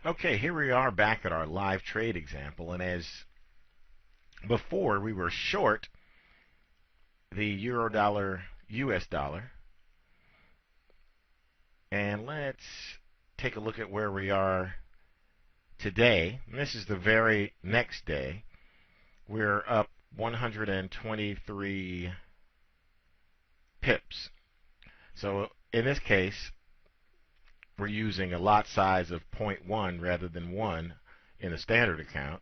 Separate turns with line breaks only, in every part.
Okay, here we are back at our live trade example, and as before, we were short the euro dollar US dollar. And let's take a look at where we are today. And this is the very next day. We're up 123 pips. So in this case, we're using a lot size of 0.1 rather than 1 in a standard account.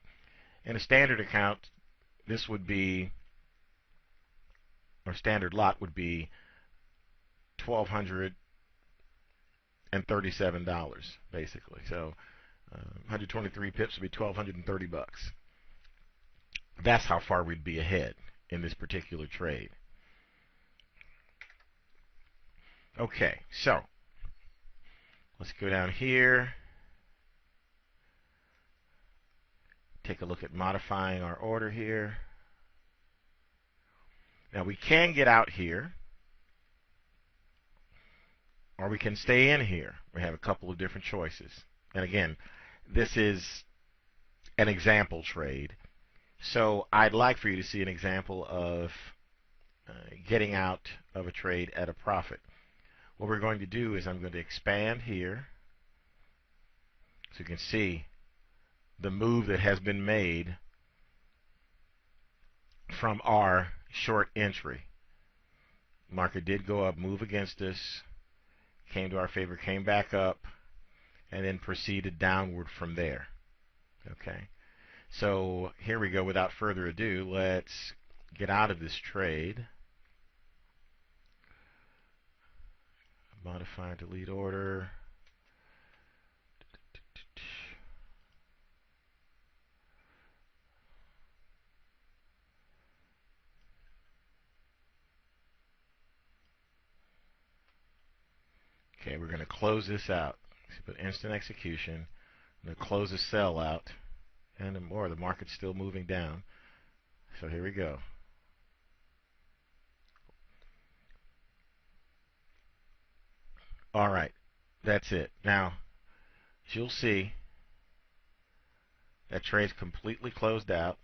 In a standard account, this would be, or standard lot would be $1,237 basically. So 123 pips would be $1,230. That's how far we'd be ahead in this particular trade. Okay, so let's go down here, take a look at modifying our order here. Now we can get out here, or we can stay in here. We have a couple of different choices. And again, this is an example trade. So I'd like for you to see an example of getting out of a trade at a profit. What we're going to do is I'm going to expand here so you can see the move that has been made from our short entry. Market did go up, move against us, came to our favor, came back up, and then proceeded downward from there. Okay, so here we go. Without further ado, let's get out of this trade. Modify, delete order. Okay, we're going to close this out. So put instant execution. I'm going to close the sell out, and more. The market's still moving down. So here we go. All right, that's it. Now, as you'll see, that trade's completely closed out.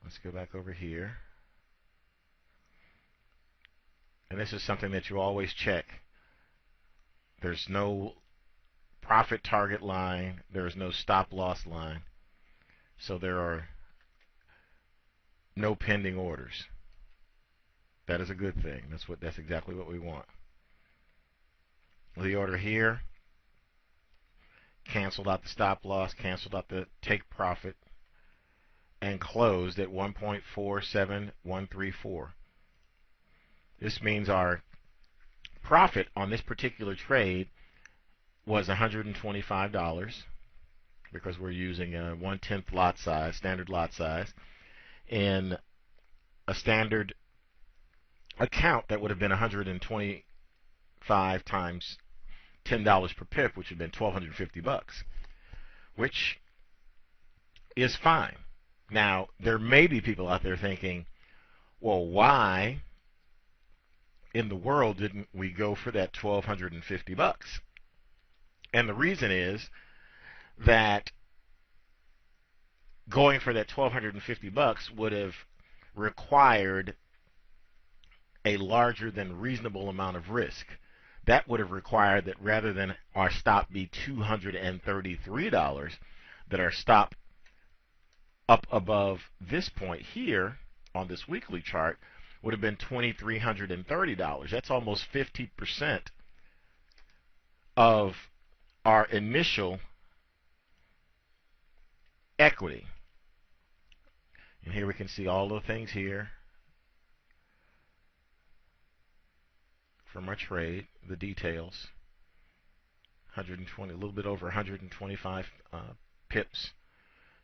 Let's go back over here. And this is something that you always check. There's no profit target line. There's no stop loss line. So there are no pending orders. That is a good thing. That's exactly what we want. The order here canceled out the stop loss, canceled out the take profit, and closed at 1.47134. This means our profit on this particular trade was $125 because we're using a 1/10 lot size, standard lot size. In a standard account, that would have been 125 times $10 per pip, which would have been $1,250, which is fine. Now, there may be people out there thinking, well, why in the world didn't we go for that $1,250? And the reason is that going for that $1,250 would have required a larger than reasonable amount of risk. That would have required that rather than our stop be $233, that our stop up above this point here on this weekly chart would have been $2,330. That's almost 50% of our initial equity. And here we can see all the things here from our trade, the details. 120, a little bit over 125 pips.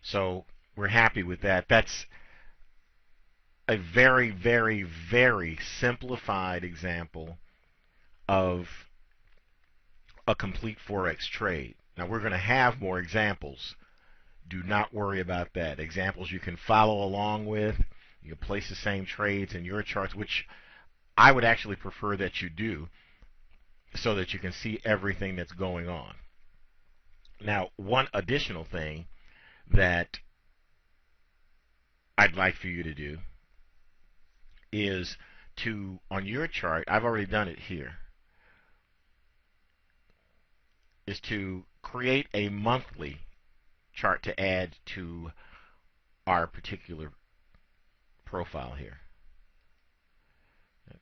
So we're happy with that. That's a very, very, very simplified example of a complete Forex trade. Now we're going to have more examples. Do not worry about that. Examples you can follow along with. You can place the same trades in your charts, which I would actually prefer that you do. so that you can see everything that's going on. Now, one additional thing that I'd like for you to do is to, on your chart, I've already done it here, is to create a monthly chart to add to our particular profile here.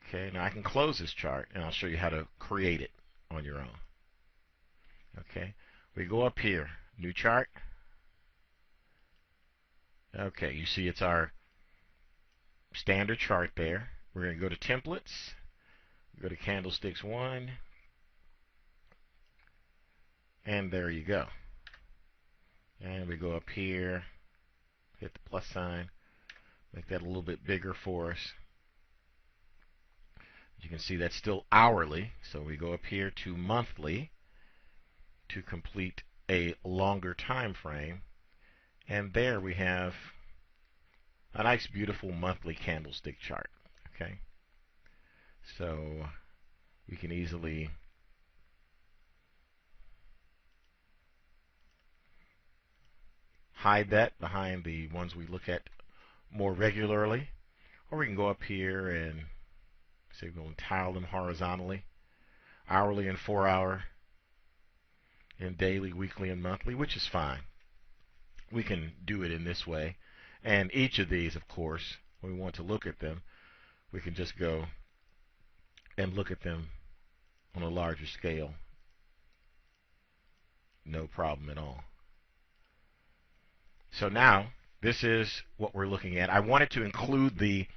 Okay, now I can close this chart and I'll show you how to create it on your own. Okay, we go up here, new chart. Okay, you see it's our standard chart there. We're going to go to templates, go to candlesticks 1, and there you go. And we go up here, hit the plus sign, make that a little bit bigger for us. You can see that's still hourly, so we go up here to monthly to complete a longer time frame, and there we have a nice beautiful monthly candlestick chart. Okay, so we can easily hide that behind the ones we look at more regularly, or we can go up here and say we're going to tile them horizontally, hourly and 4 hour, and daily, weekly, and monthly, which is fine. We can do it in this way, and each of these, of course, when we want to look at them, we can just go and look at them on a larger scale, no problem at all. So now this is what we're looking at. I wanted to include the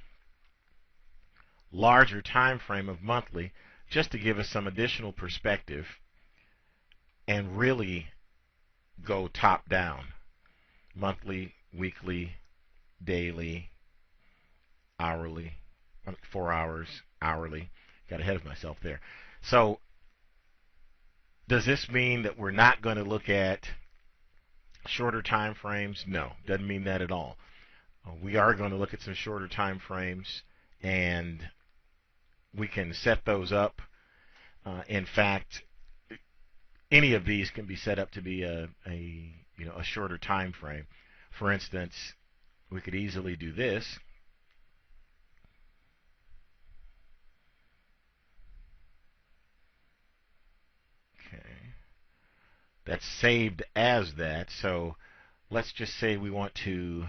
larger time frame of monthly just to give us some additional perspective and really go top down. Monthly, weekly, daily, hourly, 4 hours, hourly. Got ahead of myself there. So does this mean that we're not going to look at shorter time frames? No, doesn't mean that at all. We are going to look at some shorter time frames, and we can set those up. In fact, any of these can be set up to be a shorter time frame. For instance, we could easily do this. Okay, that's saved as that. So let's just say we want to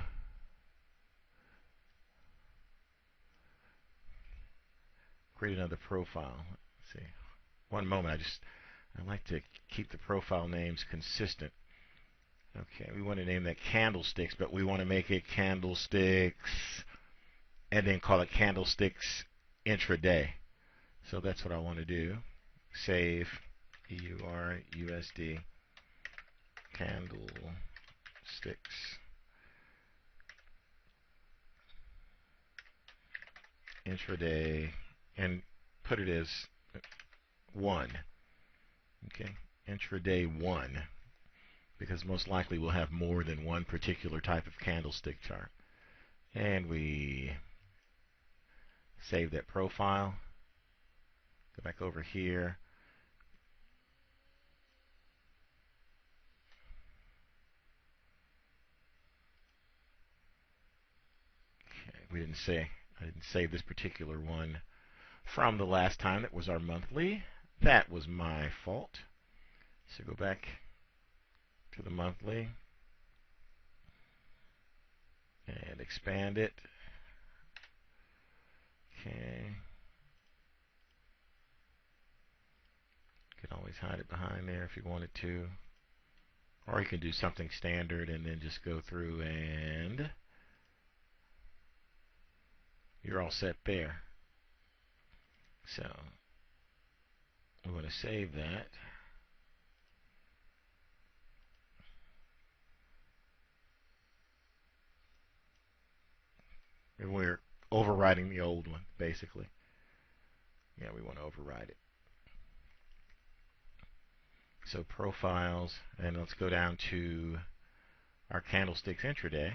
create another profile. Let's see. One moment. I like to keep the profile names consistent. Okay, we want to name that candlesticks, but we want to make it candlesticks and then call it candlesticks intraday. So that's what I want to do. Save EURUSD candlesticks intraday and put it as 1. Okay, intraday 1, because most likely we'll have more than one particular type of candlestick chart. And we save that profile. Go back over here. Okay, I didn't save this particular one from the last time. That was our monthly. That was my fault. So go back to the monthly and expand it. Okay. You can always hide it behind there if you wanted to. Or you can do something standard and then just go through and you're all set there. So we want to save that. And we're overriding the old one, basically. Yeah, we want to override it. So profiles, and let's go down to our candlesticks intraday.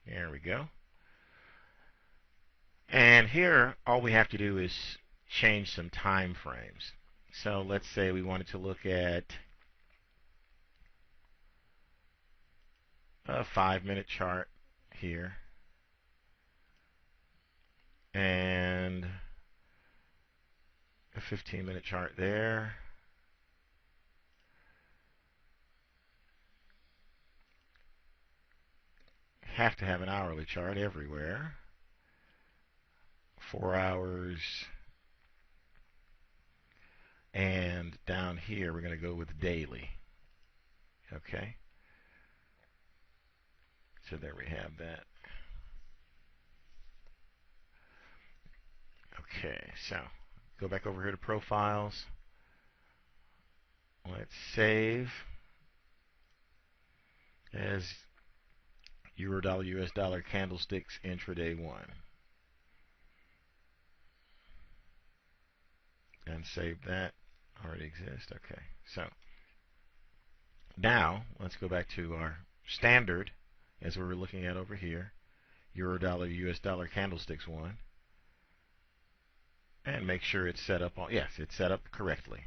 There we go. And here, all we have to do is change some time frames. So let's say we wanted to look at a 5-minute chart here, and a 15-minute chart there. Have to have an hourly chart everywhere. 4 hours. And down here, we're going to go with daily. Okay. So there we have that. Okay, so go back over here to profiles. Let's save as Euro dollar US dollar candlesticks intraday 1. And save that. Already exists. Okay, so now let's go back to our standard as we were looking at over here. Euro dollar US dollar candlesticks 1. And make sure it's set up on, yes, it's set up correctly.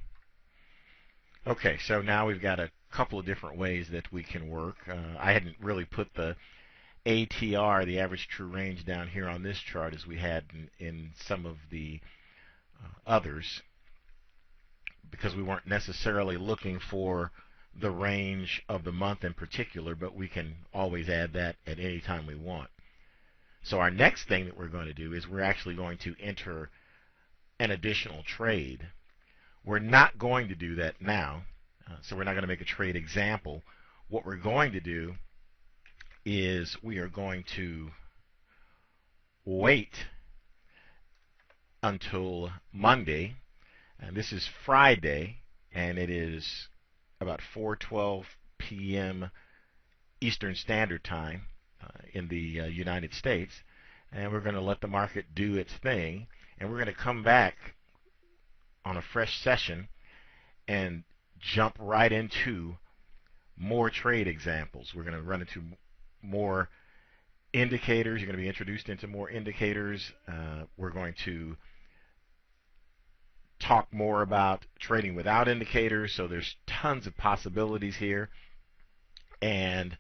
Okay, so now we've got a couple of different ways that we can work. I hadn't really put the ATR, the average true range, down here on this chart as we had in some of the others, because we weren't necessarily looking for the range of the month in particular, but we can always add that at any time we want. So our next thing that we're going to do is we're actually going to enter an additional trade. We're not going to do that now, so we're not going to make a trade example. What we're going to do is we are going to wait until Monday, and this is Friday, and it is about 4:12 p.m. Eastern Standard Time in the United States, and we're going to let the market do its thing, and we're going to come back on a fresh session and jump right into more trade examples. We're going to run into more indicators. You're going to be introduced into more indicators. We're going to talk more about trading without indicators, so there's tons of possibilities here. And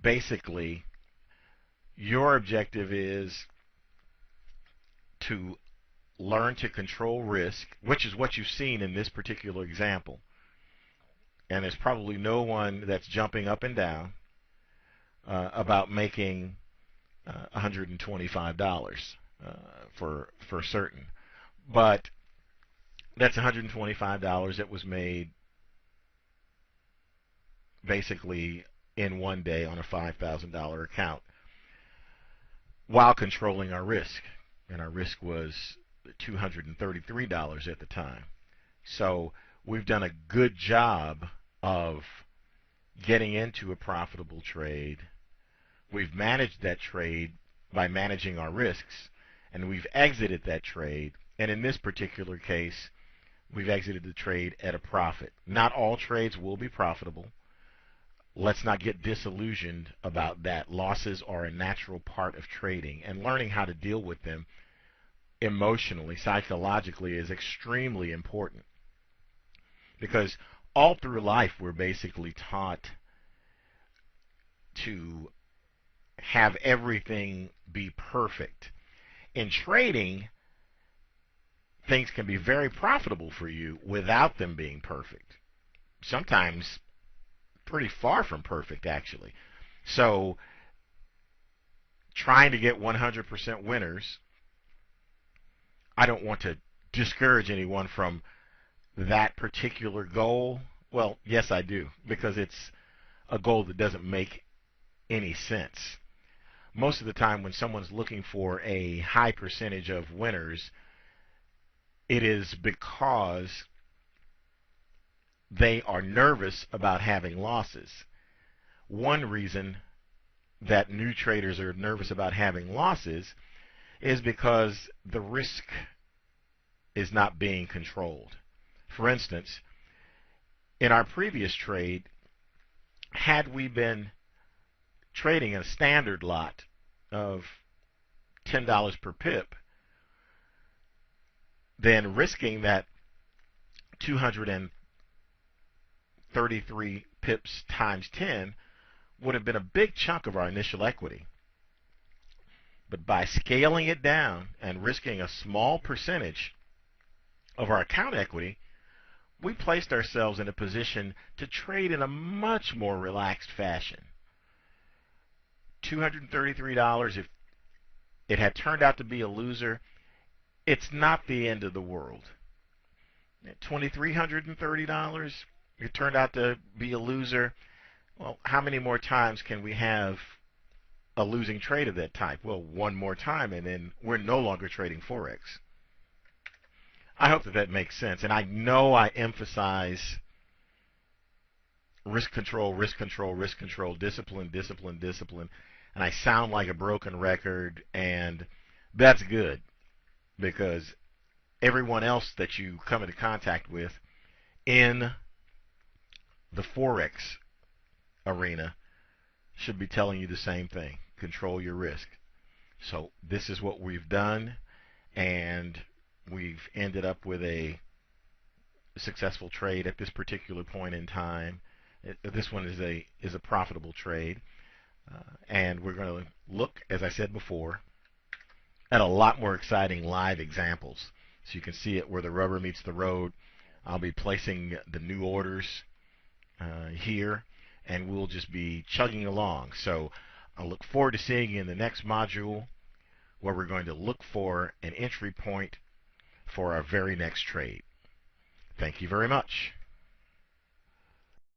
basically, your objective is to learn to control risk, which is what you've seen in this particular example. And there's probably no one that's jumping up and down about making $125 for certain. But that's $125 that was made basically in one day on a $5,000 account while controlling our risk. And our risk was $233 at the time. So we've done a good job of getting into a profitable trade. We've managed that trade by managing our risks, and we've exited that trade. And in this particular case, we've exited the trade at a profit. Not all trades will be profitable. Let's not get disillusioned about that. Losses are a natural part of trading, and learning how to deal with them emotionally, psychologically, is extremely important. Because all through life, we're basically taught to have everything be perfect. In trading, things can be very profitable for you without them being perfect. Sometimes pretty far from perfect, actually. So trying to get 100% winners, I don't want to discourage anyone from that particular goal. Well, yes, I do, because it's a goal that doesn't make any sense. Most of the time when someone's looking for a high percentage of winners, it is because they are nervous about having losses. One reason that new traders are nervous about having losses is because the risk is not being controlled. For instance, in our previous trade, had we been trading a standard lot of $10 per pip, then risking that 233 pips times 10 would have been a big chunk of our initial equity. But by scaling it down and risking a small percentage of our account equity, we placed ourselves in a position to trade in a much more relaxed fashion. $233, if it had turned out to be a loser, it's not the end of the world. At $2,330, it turned out to be a loser. Well, how many more times can we have a losing trade of that type? Well, one more time, and then we're no longer trading Forex. I hope that makes sense. And I know I emphasize risk control, risk control, risk control, discipline, discipline, discipline. And I sound like a broken record, and that's good, because everyone else that you come into contact with in the Forex arena should be telling you the same thing. Control your risk. So this is what we've done, and we've ended up with a successful trade at this particular point in time. This one is a profitable trade, and we're going to look, as I said before, at a lot more exciting live examples, so you can see it where the rubber meets the road. I'll be placing the new orders here, and we'll just be chugging along. So I'll look forward to seeing you in the next module, where we're going to look for an entry point for our very next trade. Thank you very much.